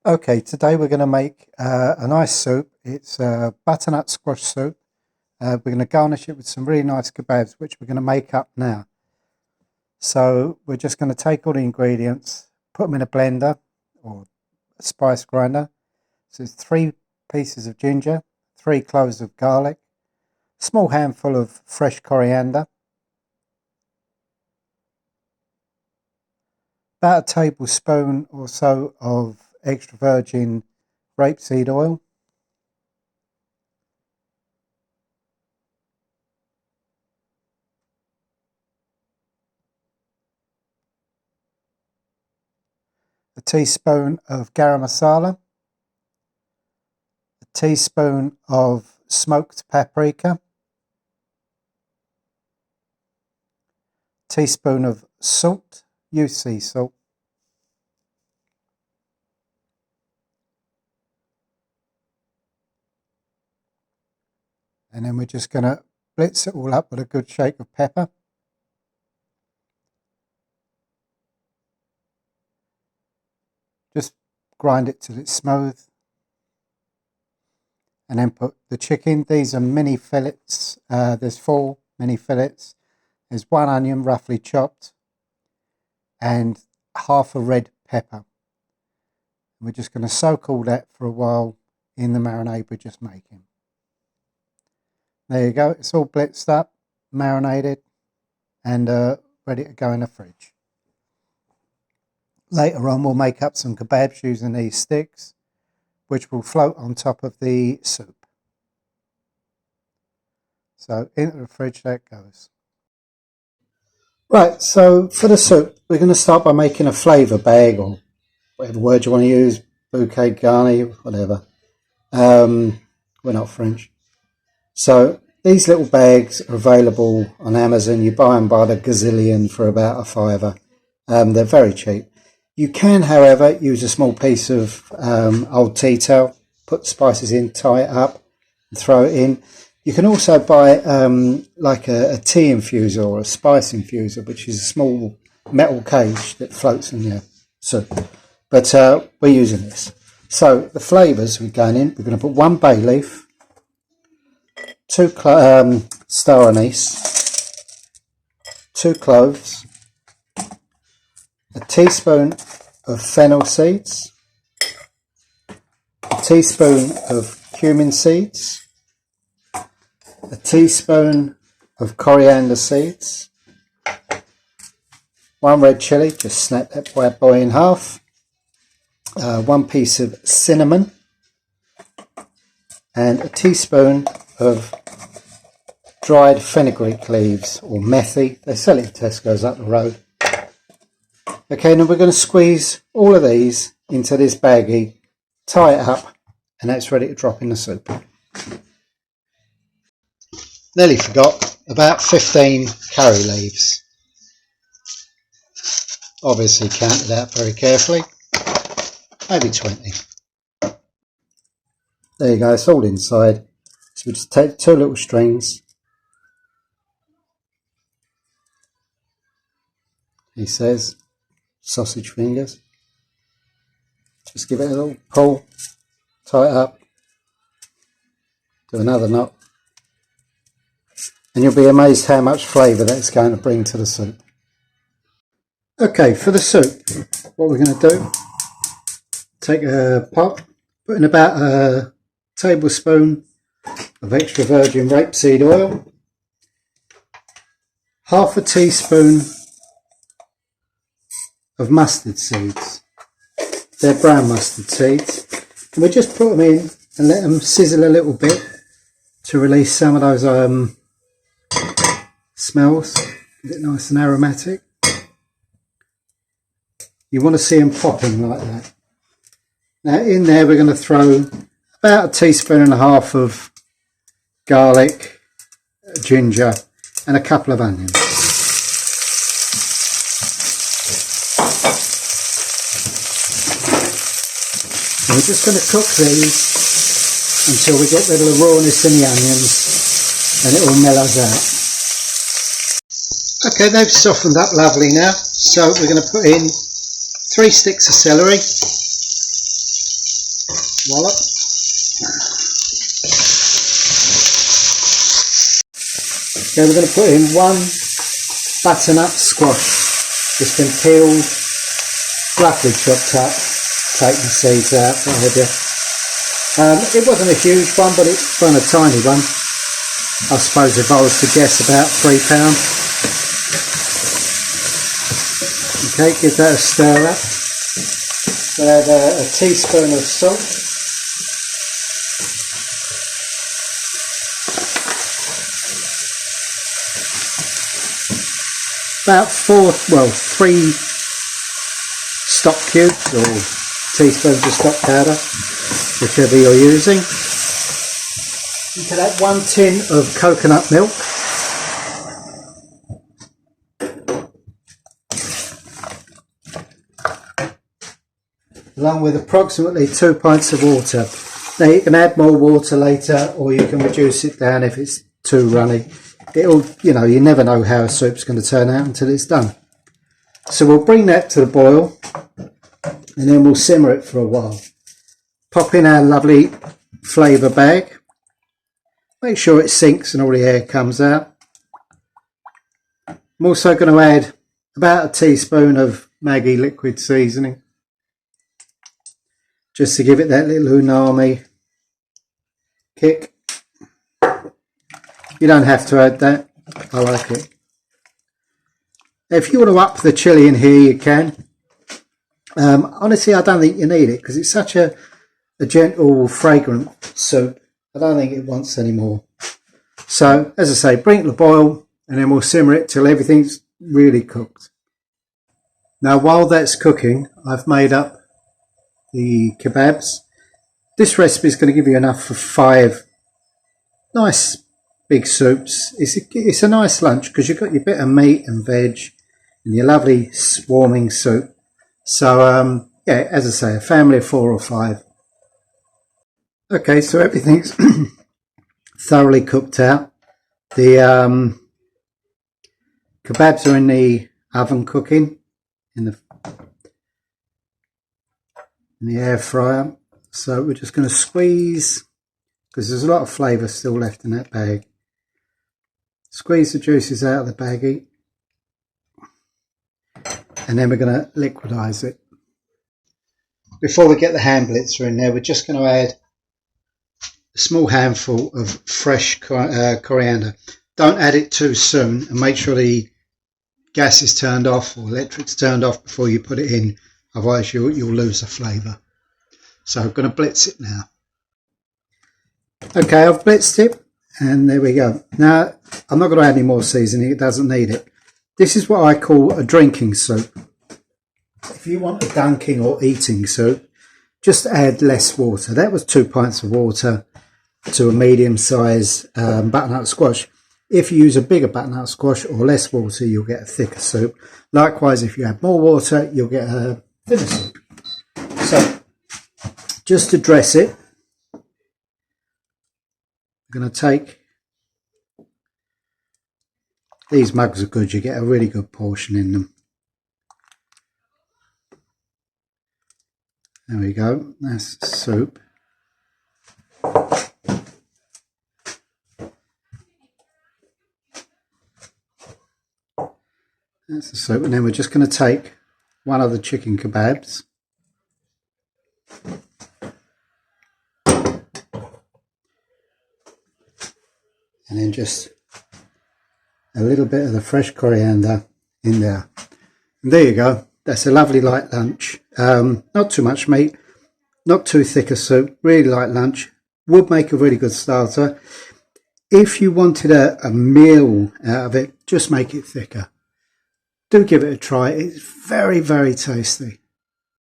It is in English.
Okay, today we're going to make a nice soup. It's a butternut squash soup. We're going to garnish it with some really nice kebabs, which we're going to make up now. So we're just going to take all the ingredients, put them in a blender or a spice grinder. So it's 3 pieces of ginger, 3 cloves of garlic, a small handful of fresh coriander, about a tablespoon or so of extra virgin rapeseed oil, a teaspoon of garam masala, a teaspoon of smoked paprika, a teaspoon of salt, sea salt, and then we're just going to blitz it all up with a good shake of pepper. Just grind it till it's smooth, and then put the chicken. These are mini fillets. There's 4 mini fillets. There's 1 onion roughly chopped and half a red pepper. We're just going to soak all that for a while in the marinade we're just making. There you go, it's all blitzed up, marinated, and ready to go in the fridge. Later on we'll make up some kebabs using these sticks, which will float on top of the soup. So into the fridge that goes. Right, so for the soup we're going to start by making a flavour bag, or whatever word you want to use, bouquet garni, whatever. We're not French. So these little bags are available on Amazon. You buy them by the gazillion for about a £5. They're very cheap. You can, however, use a small piece of old tea towel, put the spices in, tie it up, and throw it in. You can also buy like a tea infuser or a spice infuser, which is a small metal cage that floats in your soup. But we're using this. So the flavours we're going in, we're going to put 1 bay leaf, 2 star anise, 2 cloves, a teaspoon of fennel seeds, a teaspoon of cumin seeds, a teaspoon of coriander seeds, 1 red chilli, just snap that bad boy in half, 1 piece of cinnamon, and a teaspoon of dried fenugreek leaves, or methi. They sell it in Tesco's up the road. Okay, now we're going to squeeze all of these into this baggie, tie it up, and that's ready to drop in the soup. Nearly forgot, about 15 curry leaves. Obviously counted out very carefully, maybe 20. There you go, it's all inside. So we just take 2 little strings. He says, sausage fingers. Just give it a little pull, tie it up, do another knot, and you'll be amazed how much flavour that's going to bring to the soup. Okay, for the soup, what we're going to do, take a pot, put in about a tablespoon of extra virgin rapeseed oil, half a teaspoon of mustard seeds. They're brown mustard seeds, and we just put them in and let them sizzle a little bit to release some of those smells. Get it nice and aromatic. You want to see them popping like that. Now in there we're going to throw about 1.5 teaspoons of garlic, ginger, and a couple of onions. And we're just going to cook these until we get rid of the rawness in the onions and it all mellows out. Okay, they've softened up lovely now, so we're going to put in 3 sticks of celery, wallop. Then we're going to put in 1 butternut squash. It's been peeled, roughly chopped up, taken the seeds out, what have you. It wasn't a huge one, but it wasn't a tiny one. I suppose if I was to guess, about £3. Okay, give that a stir up. We'll add a teaspoon of salt. About 3 stock cubes or teaspoons of stock powder, whichever you're using. You can add 1 tin of coconut milk. Along with approximately 2 pints of water. Now you can add more water later, or you can reduce it down if it's too runny. It'll, you never know how a soup's going to turn out until it's done. So we'll bring that to the boil, and then we'll simmer it for a while. Pop in our lovely flavour bag. Make sure it sinks and all the air comes out. I'm also going to add about a teaspoon of Maggi liquid seasoning, just to give it that little umami kick. You don't have to add that, I like it. If you want to up the chilli in here, you can. Honestly, I don't think you need it because it's such a gentle, fragrant soup. I don't think it wants any more. So, as I say, bring it to the boil and then we'll simmer it till everything's really cooked. Now, while that's cooking, I've made up the kebabs. This recipe is going to give you enough for 5 nice big soups. It's a nice lunch because you've got your bit of meat and veg and your lovely swarming soup. So, yeah, as I say, a family of 4 or 5. Okay, so everything's thoroughly cooked out. The kebabs are in the oven cooking in the air fryer. So we're just going to squeeze, because there's a lot of flavour still left in that bag. Squeeze the juices out of the baggie, and then we're going to liquidize it. Before we get the hand blitzer in there, we're just going to add a small handful of fresh coriander. Don't add it too soon, and make sure the gas is turned off or electric's turned off before you put it in, otherwise you'll lose the flavour. So I'm going to blitz it now. Okay, I've blitzed it, and there we go. Now, I'm not going to add any more seasoning, it doesn't need it. This is what I call a drinking soup. If you want a dunking or eating soup, just add less water. That was 2 pints of water to a medium-sized butternut squash. If you use a bigger butternut squash or less water, you'll get a thicker soup. Likewise, if you add more water, you'll get a thinner soup. So, just to dress it, I'm going to take, these mugs are good, you get a really good portion in them. There we go, that's the soup. That's the soup, and then we're just going to take one of the chicken kebabs. And then just a little bit of the fresh coriander in there. And there you go. That's a lovely light lunch. Not too much meat, not too thick a soup, really light lunch. Would make a really good starter. If you wanted a meal out of it, just make it thicker. Do give it a try. It's very, very tasty.